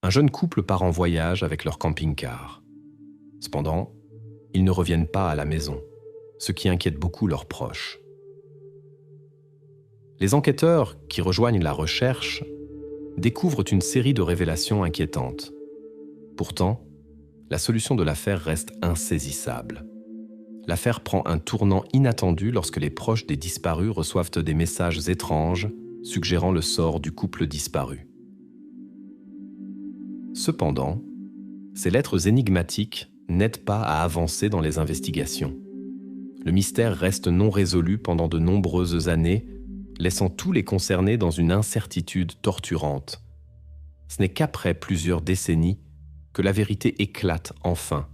un jeune couple part en voyage avec leur camping-car. Cependant, ils ne reviennent pas à la maison, ce qui inquiète beaucoup leurs proches. Les enquêteurs qui rejoignent la recherche découvrent une série de révélations inquiétantes. Pourtant, la solution de l'affaire reste insaisissable. L'affaire prend un tournant inattendu lorsque les proches des disparus reçoivent des messages étranges suggérant le sort du couple disparu. Cependant, ces lettres énigmatiques n'aident pas à avancer dans les investigations. Le mystère reste non résolu pendant de nombreuses années, laissant tous les concernés dans une incertitude torturante. Ce n'est qu'après plusieurs décennies que la vérité éclate enfin,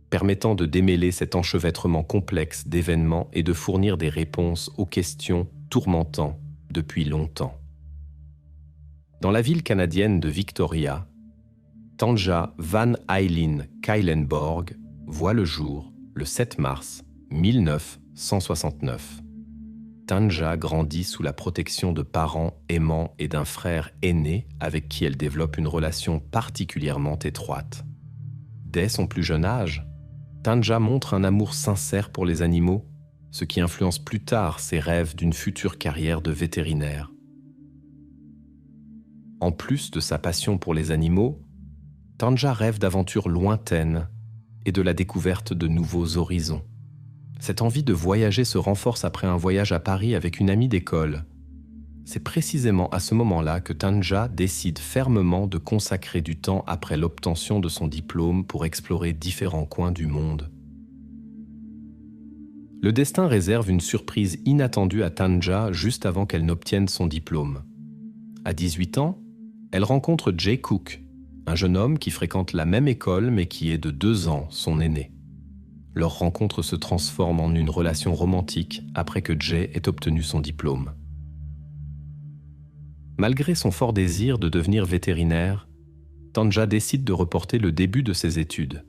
permettant de démêler cet enchevêtrement complexe d'événements et de fournir des réponses aux questions tourmentant depuis longtemps. Dans la ville canadienne de Victoria, Tanja Van Eileen Kuylenborg voit le jour le 7 mars 1969. Tanja grandit sous la protection de parents aimants et d'un frère aîné avec qui elle développe une relation particulièrement étroite. Dès son plus jeune âge, Tanja montre un amour sincère pour les animaux, ce qui influence plus tard ses rêves d'une future carrière de vétérinaire. En plus de sa passion pour les animaux, Tanja rêve d'aventures lointaines et de la découverte de nouveaux horizons. Cette envie de voyager se renforce après un voyage à Paris avec une amie d'école. C'est précisément à ce moment-là que Tanja décide fermement de consacrer du temps après l'obtention de son diplôme pour explorer différents coins du monde. Le destin réserve une surprise inattendue à Tanja juste avant qu'elle n'obtienne son diplôme. À 18 ans, elle rencontre Jay Cook, un jeune homme qui fréquente la même école mais qui est de 2 ans son aîné. Leur rencontre se transforme en une relation romantique après que Jay ait obtenu son diplôme. Malgré son fort désir de devenir vétérinaire, Tanja décide de reporter le début de ses études.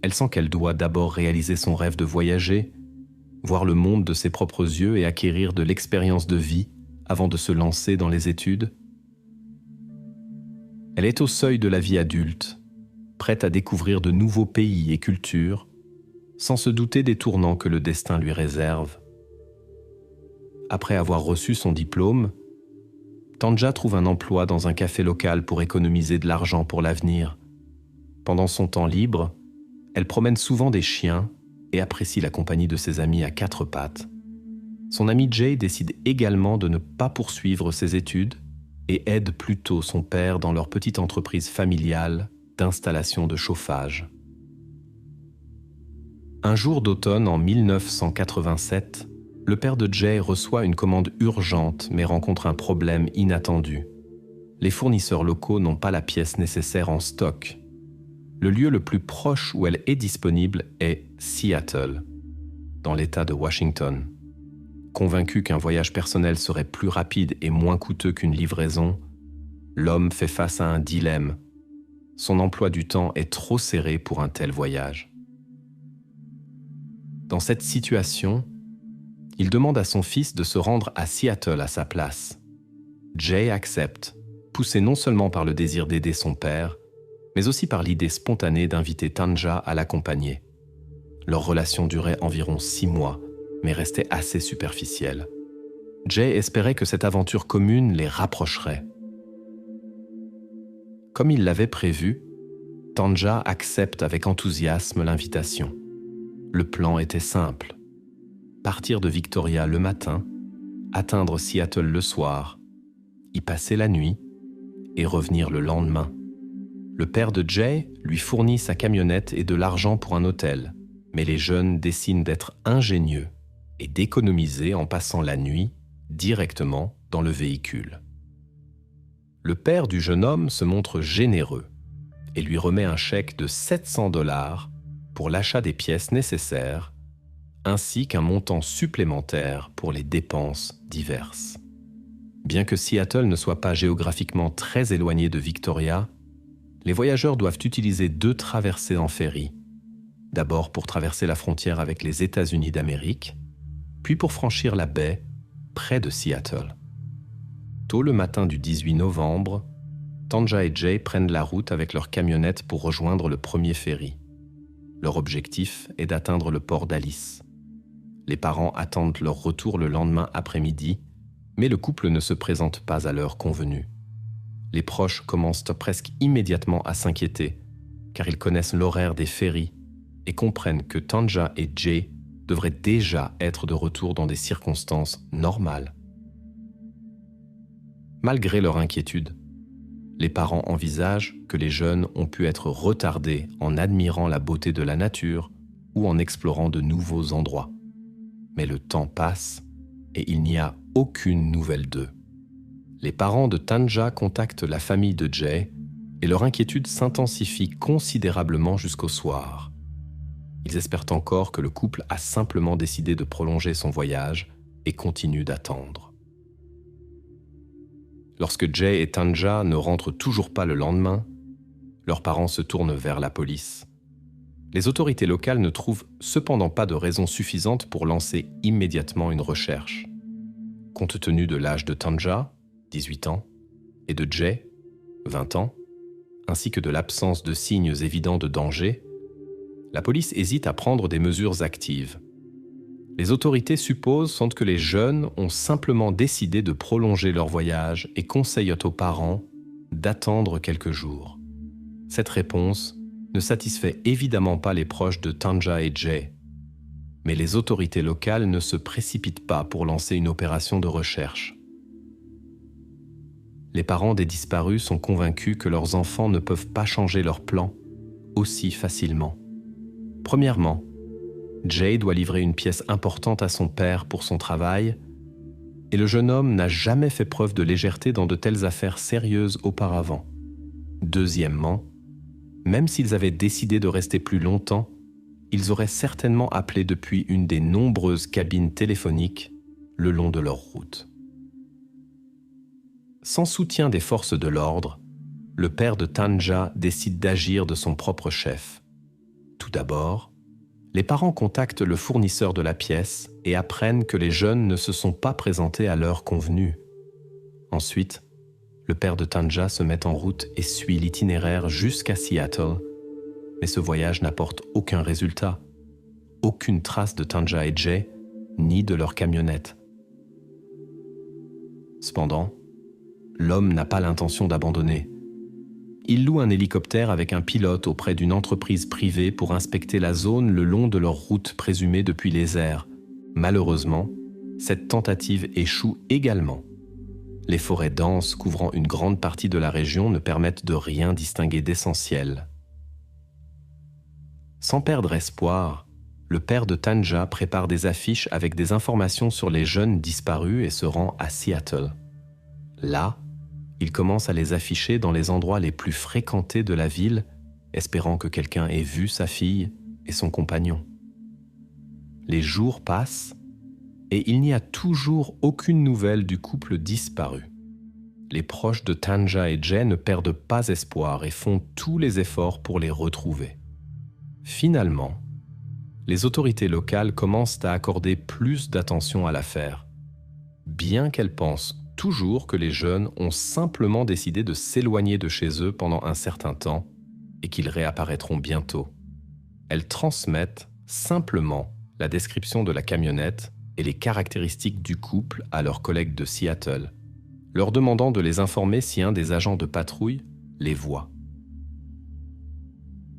Elle sent qu'elle doit d'abord réaliser son rêve de voyager, voir le monde de ses propres yeux et acquérir de l'expérience de vie avant de se lancer dans les études. Elle est au seuil de la vie adulte, prête à découvrir de nouveaux pays et cultures, sans se douter des tournants que le destin lui réserve. Après avoir reçu son diplôme, Tanja trouve un emploi dans un café local pour économiser de l'argent pour l'avenir. Pendant son temps libre, elle promène souvent des chiens et apprécie la compagnie de ses amis à 4 pattes. Son ami Jay décide également de ne pas poursuivre ses études et aide plutôt son père dans leur petite entreprise familiale d'installation de chauffage. Un jour d'automne en 1987, le père de Jay reçoit une commande urgente mais rencontre un problème inattendu. Les fournisseurs locaux n'ont pas la pièce nécessaire en stock. Le lieu le plus proche où elle est disponible est Seattle, dans l'État de Washington. Convaincu qu'un voyage personnel serait plus rapide et moins coûteux qu'une livraison, l'homme fait face à un dilemme. Son emploi du temps est trop serré pour un tel voyage. Dans cette situation, il demande à son fils de se rendre à Seattle à sa place. Jay accepte, poussé non seulement par le désir d'aider son père, mais aussi par l'idée spontanée d'inviter Tanja à l'accompagner. Leur relation durait environ 6 mois, mais restait assez superficielle. Jay espérait que cette aventure commune les rapprocherait. Comme il l'avait prévu, Tanja accepte avec enthousiasme l'invitation. Le plan était simple. Partir de Victoria le matin, atteindre Seattle le soir, y passer la nuit et revenir le lendemain. Le père de Jay lui fournit sa camionnette et de l'argent pour un hôtel, mais les jeunes décident d'être ingénieux et d'économiser en passant la nuit directement dans le véhicule. Le père du jeune homme se montre généreux et lui remet un chèque de 700 $ pour l'achat des pièces nécessaires, ainsi qu'un montant supplémentaire pour les dépenses diverses. Bien que Seattle ne soit pas géographiquement très éloigné de Victoria, les voyageurs doivent utiliser 2 traversées en ferry. D'abord pour traverser la frontière avec les États-Unis d'Amérique, puis pour franchir la baie près de Seattle. Tôt le matin du 18 novembre, Tanja et Jay prennent la route avec leur camionnette pour rejoindre le premier ferry. Leur objectif est d'atteindre le port d'Alice. Les parents attendent leur retour le lendemain après-midi, mais le couple ne se présente pas à l'heure convenue. Les proches commencent presque immédiatement à s'inquiéter, car ils connaissent l'horaire des ferries et comprennent que Tanja et Jay devraient déjà être de retour dans des circonstances normales. Malgré leur inquiétude, les parents envisagent que les jeunes ont pu être retardés en admirant la beauté de la nature ou en explorant de nouveaux endroits. Mais le temps passe et il n'y a aucune nouvelle d'eux. Les parents de Tanja contactent la famille de Jay et leur inquiétude s'intensifie considérablement jusqu'au soir. Ils espèrent encore que le couple a simplement décidé de prolonger son voyage et continue d'attendre. Lorsque Jay et Tanja ne rentrent toujours pas le lendemain, leurs parents se tournent vers la police. Les autorités locales ne trouvent cependant pas de raison suffisante pour lancer immédiatement une recherche. Compte tenu de l'âge de Tanja, 18 ans, et de Jay, 20 ans, ainsi que de l'absence de signes évidents de danger, la police hésite à prendre des mesures actives. Les autorités supposent que les jeunes ont simplement décidé de prolonger leur voyage et conseillent aux parents d'attendre quelques jours. Cette réponse ne satisfait évidemment pas les proches de Tanja et Jay, mais les autorités locales ne se précipitent pas pour lancer une opération de recherche. Les parents des disparus sont convaincus que leurs enfants ne peuvent pas changer leur plan aussi facilement. Premièrement, Jay doit livrer une pièce importante à son père pour son travail, et le jeune homme n'a jamais fait preuve de légèreté dans de telles affaires sérieuses auparavant. Deuxièmement, même s'ils avaient décidé de rester plus longtemps, ils auraient certainement appelé depuis une des nombreuses cabines téléphoniques le long de leur route. Sans soutien des forces de l'ordre, le père de Tanja décide d'agir de son propre chef. Tout d'abord, les parents contactent le fournisseur de la pièce et apprennent que les jeunes ne se sont pas présentés à l'heure convenue. Ensuite, le père de Tanja se met en route et suit l'itinéraire jusqu'à Seattle, mais ce voyage n'apporte aucun résultat. Aucune trace de Tanja et Jay, ni de leur camionnette. Cependant, l'homme n'a pas l'intention d'abandonner. Il loue un hélicoptère avec un pilote auprès d'une entreprise privée pour inspecter la zone le long de leur route présumée depuis les airs. Malheureusement, cette tentative échoue également. Les forêts denses couvrant une grande partie de la région ne permettent de rien distinguer d'essentiel. Sans perdre espoir, le père de Tanja prépare des affiches avec des informations sur les jeunes disparus et se rend à Seattle. Là, il commence à les afficher dans les endroits les plus fréquentés de la ville, espérant que quelqu'un ait vu sa fille et son compagnon. Les jours passent et il n'y a toujours aucune nouvelle du couple disparu. Les proches de Tanja et Jay ne perdent pas espoir et font tous les efforts pour les retrouver. Finalement, les autorités locales commencent à accorder plus d'attention à l'affaire, bien qu'elles pensent toujours que les jeunes ont simplement décidé de s'éloigner de chez eux pendant un certain temps et qu'ils réapparaîtront bientôt. Elles transmettent simplement la description de la camionnette et les caractéristiques du couple à leurs collègues de Seattle, leur demandant de les informer si un des agents de patrouille les voit.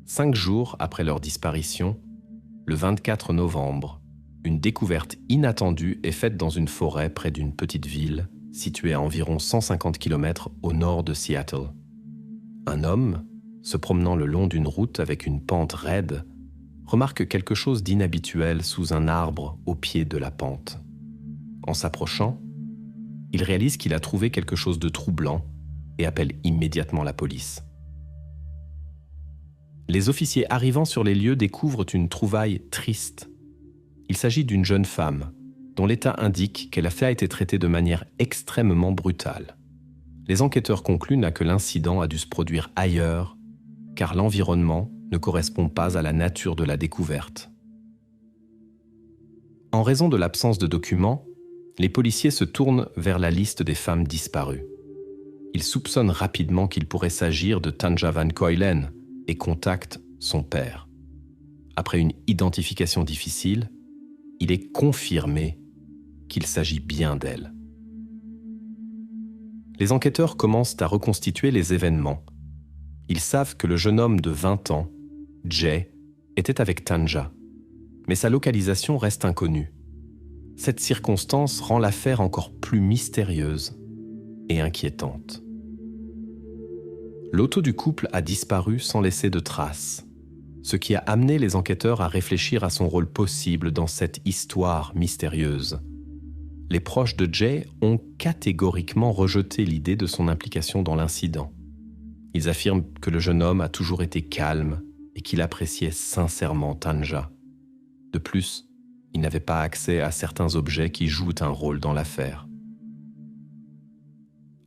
5 jours après leur disparition, le 24 novembre, une découverte inattendue est faite dans une forêt près d'une petite ville située à environ 150 km au nord de Seattle. Un homme, se promenant le long d'une route avec une pente raide, remarque quelque chose d'inhabituel sous un arbre au pied de la pente. En s'approchant, il réalise qu'il a trouvé quelque chose de troublant et appelle immédiatement la police. Les officiers arrivant sur les lieux découvrent une trouvaille triste. Il s'agit d'une jeune femme, dont l'état indique qu'elle a été traitée de manière extrêmement brutale. Les enquêteurs concluent que l'incident a dû se produire ailleurs, car l'environnement ne correspond pas à la nature de la découverte. En raison de l'absence de documents, les policiers se tournent vers la liste des femmes disparues. Il soupçonne rapidement qu'il pourrait s'agir de Tanja Van Kuylen et contacte son père. Après une identification difficile, il est confirmé qu'il s'agit bien d'elle. Les enquêteurs commencent à reconstituer les événements. Ils savent que le jeune homme de 20 ans, Jay, était avec Tanja, mais sa localisation reste inconnue. Cette circonstance rend l'affaire encore plus mystérieuse et inquiétante. L'auto du couple a disparu sans laisser de traces, ce qui a amené les enquêteurs à réfléchir à son rôle possible dans cette histoire mystérieuse. Les proches de Jay ont catégoriquement rejeté l'idée de son implication dans l'incident. Ils affirment que le jeune homme a toujours été calme et qu'il appréciait sincèrement Tanja. De plus, il n'avait pas accès à certains objets qui jouent un rôle dans l'affaire.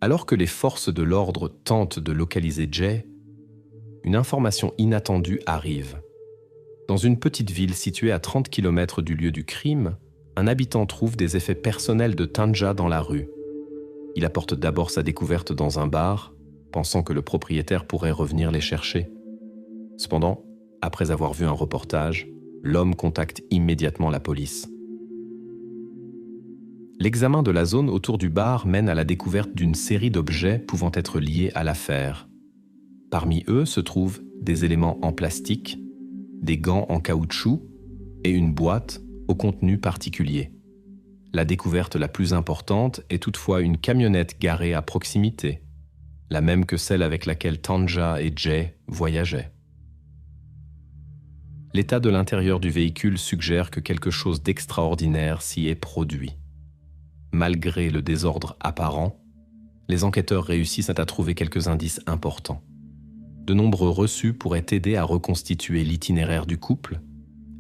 Alors que les forces de l'ordre tentent de localiser Jay, une information inattendue arrive. Dans une petite ville située à 30 km du lieu du crime, un habitant trouve des effets personnels de Tanja dans la rue. Il apporte d'abord sa découverte dans un bar, pensant que le propriétaire pourrait revenir les chercher. Cependant, après avoir vu un reportage, l'homme contacte immédiatement la police. L'examen de la zone autour du bar mène à la découverte d'une série d'objets pouvant être liés à l'affaire. Parmi eux se trouvent des éléments en plastique, des gants en caoutchouc et une boîte au contenu particulier. La découverte la plus importante est toutefois une camionnette garée à proximité, la même que celle avec laquelle Tanja et Jay voyageaient. L'état de l'intérieur du véhicule suggère que quelque chose d'extraordinaire s'y est produit. Malgré le désordre apparent, les enquêteurs réussissent à trouver quelques indices importants. De nombreux reçus pourraient aider à reconstituer l'itinéraire du couple,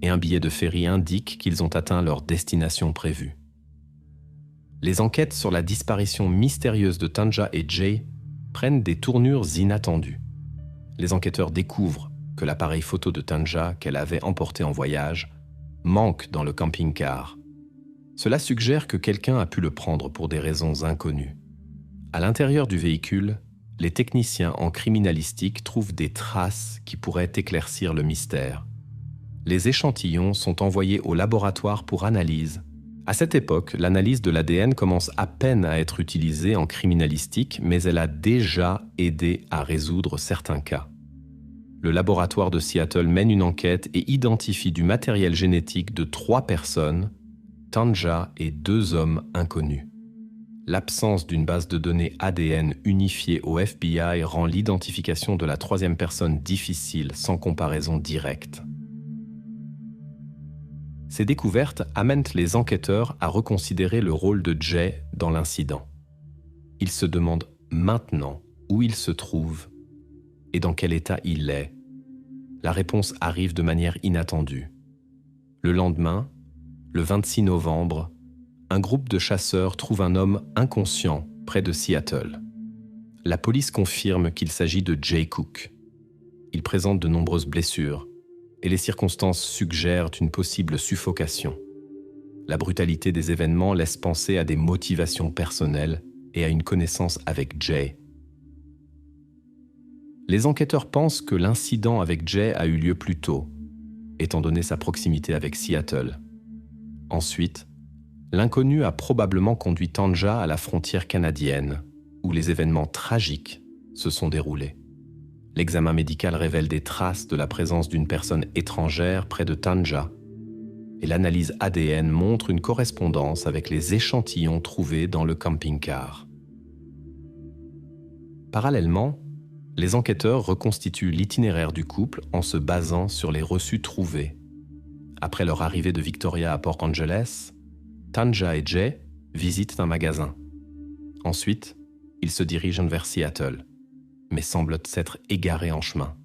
et un billet de ferry indique qu'ils ont atteint leur destination prévue. Les enquêtes sur la disparition mystérieuse de Tanja et Jay prennent des tournures inattendues. Les enquêteurs découvrent que l'appareil photo de Tanja qu'elle avait emporté en voyage manque dans le camping-car. Cela suggère que quelqu'un a pu le prendre pour des raisons inconnues. À l'intérieur du véhicule, les techniciens en criminalistique trouvent des traces qui pourraient éclaircir le mystère. Les échantillons sont envoyés au laboratoire pour analyse. À cette époque, l'analyse de l'ADN commence à peine à être utilisée en criminalistique, mais elle a déjà aidé à résoudre certains cas. Le laboratoire de Seattle mène une enquête et identifie du matériel génétique de 3 personnes, Tanja et 2 hommes inconnus. L'absence d'une base de données ADN unifiée au FBI rend l'identification de la 3e personne difficile sans comparaison directe. Ces découvertes amènent les enquêteurs à reconsidérer le rôle de Jay dans l'incident. Ils se demandent maintenant où il se trouve et dans quel état il est. La réponse arrive de manière inattendue. Le lendemain, le 26 novembre, un groupe de chasseurs trouve un homme inconscient près de Seattle. La police confirme qu'il s'agit de Jay Cook. Il présente de nombreuses blessures et les circonstances suggèrent une possible suffocation. La brutalité des événements laisse penser à des motivations personnelles et à une connaissance avec Jay. Les enquêteurs pensent que l'incident avec Jay a eu lieu plus tôt, étant donné sa proximité avec Seattle. Ensuite, l'inconnu a probablement conduit Tanja à la frontière canadienne, où les événements tragiques se sont déroulés. L'examen médical révèle des traces de la présence d'une personne étrangère près de Tanja, et l'analyse ADN montre une correspondance avec les échantillons trouvés dans le camping-car. Parallèlement, les enquêteurs reconstituent l'itinéraire du couple en se basant sur les reçus trouvés. Après leur arrivée de Victoria à Port Angeles, Tanja et Jay visitent un magasin. Ensuite, ils se dirigent vers Seattle, mais semblent s'être égarés en chemin.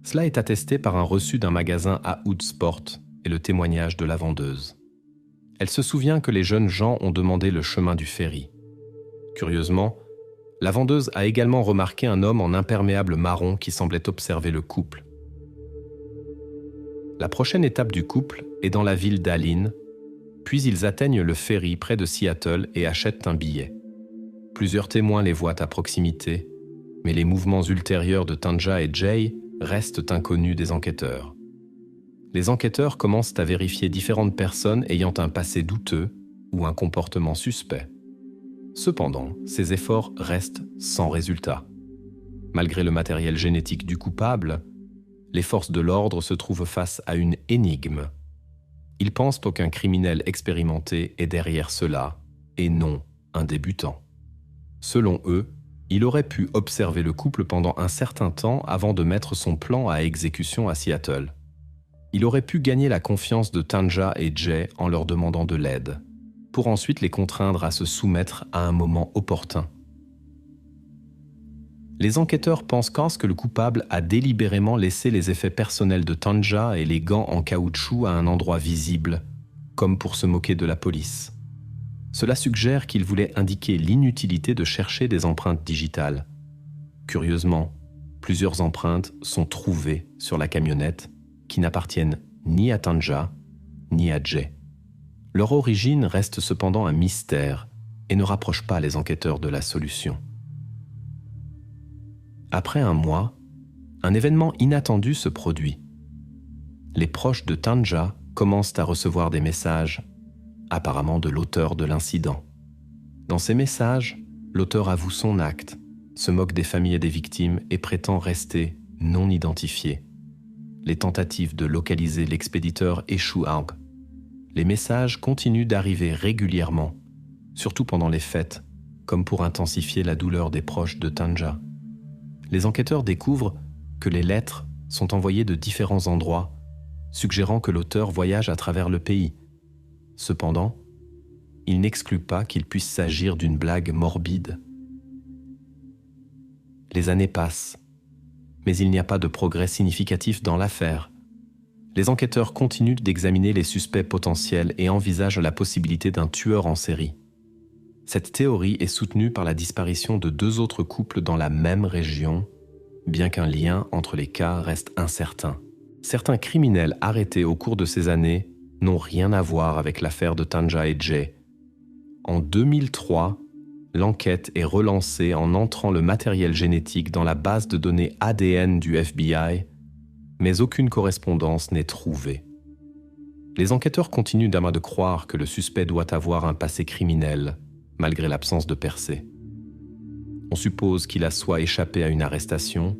Cela est attesté par un reçu d'un magasin à Hoodsport et le témoignage de la vendeuse. Elle se souvient que les jeunes gens ont demandé le chemin du ferry. Curieusement, la vendeuse a également remarqué un homme en imperméable marron qui semblait observer le couple. La prochaine étape du couple est dans la ville d'Allen, puis ils atteignent le ferry près de Seattle et achètent un billet. Plusieurs témoins les voient à proximité, mais les mouvements ultérieurs de Tanja et Jay restent inconnus des enquêteurs. Les enquêteurs commencent à vérifier différentes personnes ayant un passé douteux ou un comportement suspect. Cependant, ces efforts restent sans résultat. Malgré le matériel génétique du coupable, les forces de l'ordre se trouvent face à une énigme. Ils pensent qu'un criminel expérimenté est derrière cela, et non un débutant. Selon eux, il aurait pu observer le couple pendant un certain temps avant de mettre son plan à exécution à Seattle. Il aurait pu gagner la confiance de Tanja et Jay en leur demandant de l'aide, pour ensuite les contraindre à se soumettre à un moment opportun. Les enquêteurs pensent que le coupable a délibérément laissé les effets personnels de Tanja et les gants en caoutchouc à un endroit visible, comme pour se moquer de la police. Cela suggère qu'il voulait indiquer l'inutilité de chercher des empreintes digitales. Curieusement, plusieurs empreintes sont trouvées sur la camionnette qui n'appartiennent ni à Tanja ni à Jay. Leur origine reste cependant un mystère et ne rapproche pas les enquêteurs de la solution. Après un mois, un événement inattendu se produit. Les proches de Tanja commencent à recevoir des messages, apparemment de l'auteur de l'incident. Dans ces messages, l'auteur avoue son acte, se moque des familles et des victimes et prétend rester non identifié. Les tentatives de localiser l'expéditeur échouent. Les messages continuent d'arriver régulièrement, surtout pendant les fêtes, comme pour intensifier la douleur des proches de Tanja. Les enquêteurs découvrent que les lettres sont envoyées de différents endroits, suggérant que l'auteur voyage à travers le pays. Cependant, il n'exclut pas qu'il puisse s'agir d'une blague morbide. Les années passent, mais il n'y a pas de progrès significatif dans l'affaire. Les enquêteurs continuent d'examiner les suspects potentiels et envisagent la possibilité d'un tueur en série. Cette théorie est soutenue par la disparition de 2 autres couples dans la même région, bien qu'un lien entre les cas reste incertain. Certains criminels arrêtés au cours de ces années n'ont rien à voir avec l'affaire de Tanja et Jay. En 2003, l'enquête est relancée en entrant le matériel génétique dans la base de données ADN du FBI, mais aucune correspondance n'est trouvée. Les enquêteurs continuent d'amas de croire que le suspect doit avoir un passé criminel, malgré l'absence de percée. On suppose qu'il a soit échappé à une arrestation,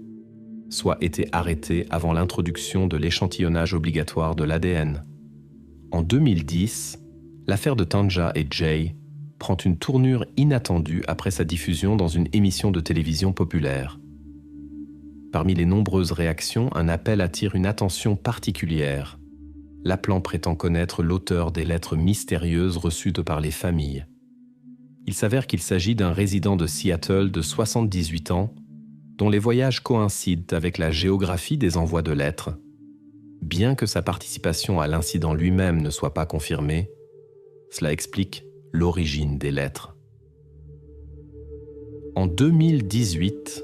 soit été arrêté avant l'introduction de l'échantillonnage obligatoire de l'ADN. En 2010, l'affaire de Tanja et Jay prend une tournure inattendue après sa diffusion dans une émission de télévision populaire. Parmi les nombreuses réactions, un appel attire une attention particulière. L'appelant prétend connaître l'auteur des lettres mystérieuses reçues de par les familles. Il s'avère qu'il s'agit d'un résident de Seattle de 78 ans, dont les voyages coïncident avec la géographie des envois de lettres. Bien que sa participation à l'incident lui-même ne soit pas confirmée, cela explique l'origine des lettres. En 2018,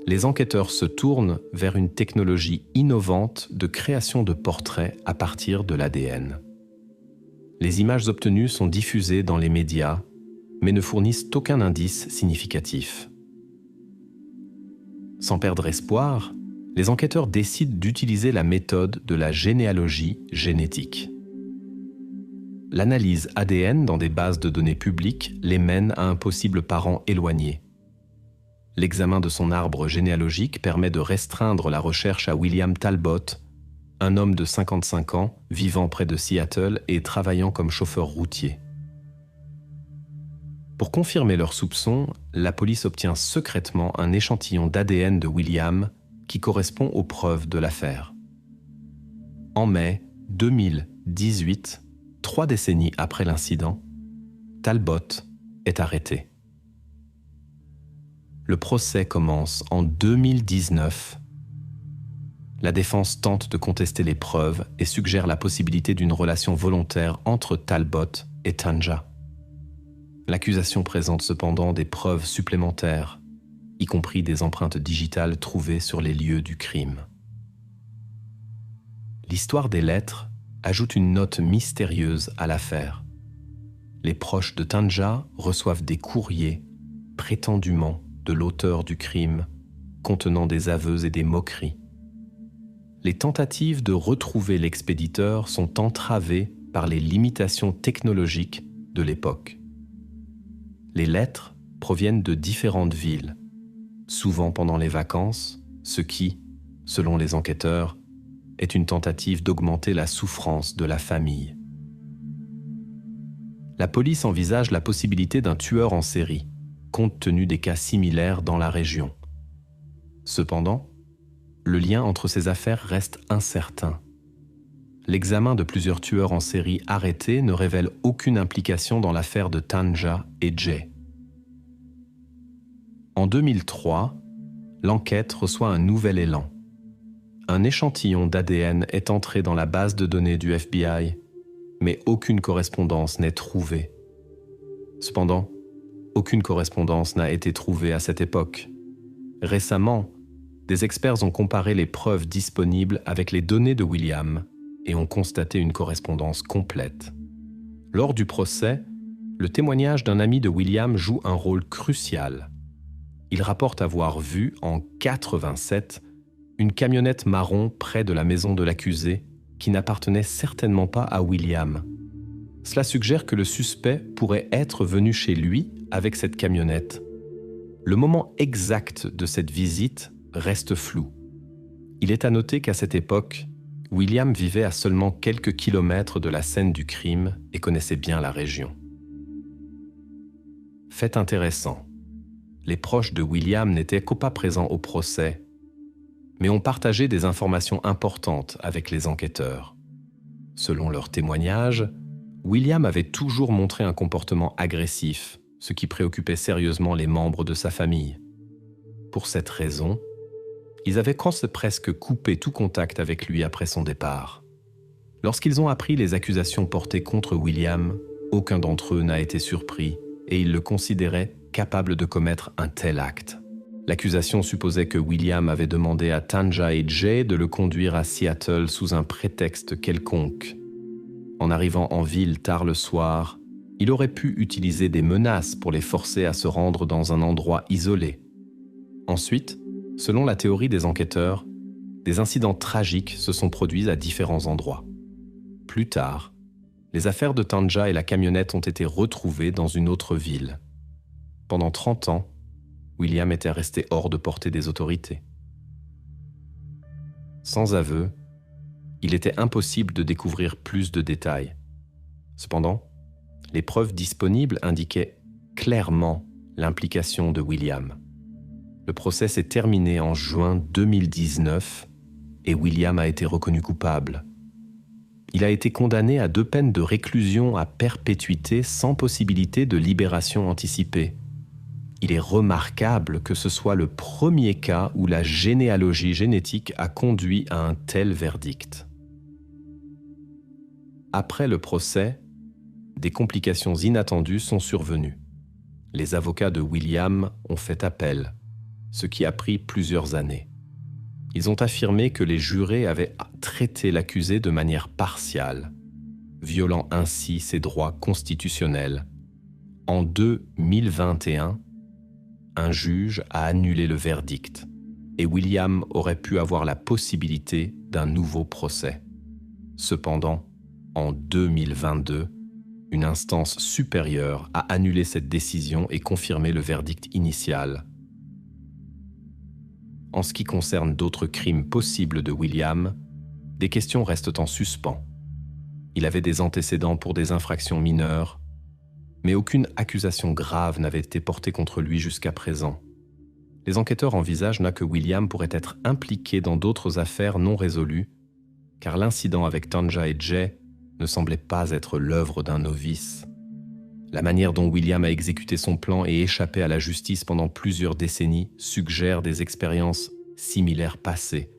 les enquêteurs se tournent vers une technologie innovante de création de portraits à partir de l'ADN. Les images obtenues sont diffusées dans les médias, mais ne fournissent aucun indice significatif. Sans perdre espoir, les enquêteurs décident d'utiliser la méthode de la généalogie génétique. L'analyse ADN dans des bases de données publiques les mène à un possible parent éloigné. L'examen de son arbre généalogique permet de restreindre la recherche à William Talbot, un homme de 55 ans vivant près de Seattle et travaillant comme chauffeur routier. Pour confirmer leurs soupçons, la police obtient secrètement un échantillon d'ADN de William qui correspond aux preuves de l'affaire. En mai 2018, 3 décennies après l'incident, Talbot est arrêté. Le procès commence en 2019. La défense tente de contester les preuves et suggère la possibilité d'une relation volontaire entre Talbot et Tanja. L'accusation présente cependant des preuves supplémentaires, y compris des empreintes digitales trouvées sur les lieux du crime. L'histoire des lettres ajoute une note mystérieuse à l'affaire. Les proches de Tanja reçoivent des courriers prétendument de l'auteur du crime, contenant des aveux et des moqueries. Les tentatives de retrouver l'expéditeur sont entravées par les limitations technologiques de l'époque. Les lettres proviennent de différentes villes, souvent pendant les vacances, ce qui, selon les enquêteurs, est une tentative d'augmenter la souffrance de la famille. La police envisage la possibilité d'un tueur en série, compte tenu des cas similaires dans la région. Cependant, le lien entre ces affaires reste incertain. L'examen de plusieurs tueurs en série arrêtés ne révèle aucune implication dans l'affaire de Tanja et Jay. En 2003, l'enquête reçoit un nouvel élan. Un échantillon d'ADN est entré dans la base de données du FBI, mais aucune correspondance n'est trouvée. Cependant, aucune correspondance n'a été trouvée à cette époque. Récemment, des experts ont comparé les preuves disponibles avec les données de William et ont constaté une correspondance complète. Lors du procès, le témoignage d'un ami de William joue un rôle crucial. Il rapporte avoir vu, en 1987, une camionnette marron près de la maison de l'accusé qui n'appartenait certainement pas à William. Cela suggère que le suspect pourrait être venu chez lui avec cette camionnette. Le moment exact de cette visite reste flou. Il est à noter qu'à cette époque, William vivait à seulement quelques kilomètres de la scène du crime et connaissait bien la région. Fait intéressant, les proches de William n'étaient pas présents au procès, mais ont partagé des informations importantes avec les enquêteurs. Selon leurs témoignages, William avait toujours montré un comportement agressif, ce qui préoccupait sérieusement les membres de sa famille. Pour cette raison, ils avaient presque coupé tout contact avec lui après son départ. Lorsqu'ils ont appris les accusations portées contre William, aucun d'entre eux n'a été surpris et ils le considéraient capable de commettre un tel acte. L'accusation supposait que William avait demandé à Tanja et Jay de le conduire à Seattle sous un prétexte quelconque. En arrivant en ville tard le soir, il aurait pu utiliser des menaces pour les forcer à se rendre dans un endroit isolé. Ensuite, selon la théorie des enquêteurs, des incidents tragiques se sont produits à différents endroits. Plus tard, les affaires de Tanja et la camionnette ont été retrouvées dans une autre ville. Pendant 30 ans, William était resté hors de portée des autorités. Sans aveu, il était impossible de découvrir plus de détails. Cependant, les preuves disponibles indiquaient clairement l'implication de William. Le procès s'est terminé en juin 2019 et William a été reconnu coupable. Il a été condamné à 2 peines de réclusion à perpétuité sans possibilité de libération anticipée. Il est remarquable que ce soit le premier cas où la généalogie génétique a conduit à un tel verdict. Après le procès, des complications inattendues sont survenues. Les avocats de William ont fait appel, ce qui a pris plusieurs années. Ils ont affirmé que les jurés avaient traité l'accusé de manière partiale, violant ainsi ses droits constitutionnels. En 2021, un juge a annulé le verdict et William aurait pu avoir la possibilité d'un nouveau procès. Cependant, en 2022, une instance supérieure a annulé cette décision et confirmé le verdict initial. En ce qui concerne d'autres crimes possibles de William, des questions restent en suspens. Il avait des antécédents pour des infractions mineures, mais aucune accusation grave n'avait été portée contre lui jusqu'à présent. Les enquêteurs envisagent que William pourrait être impliqué dans d'autres affaires non résolues, car l'incident avec Tanja et Jay ne semblait pas être l'œuvre d'un novice. La manière dont William a exécuté son plan et échappé à la justice pendant plusieurs décennies suggère des expériences similaires passées,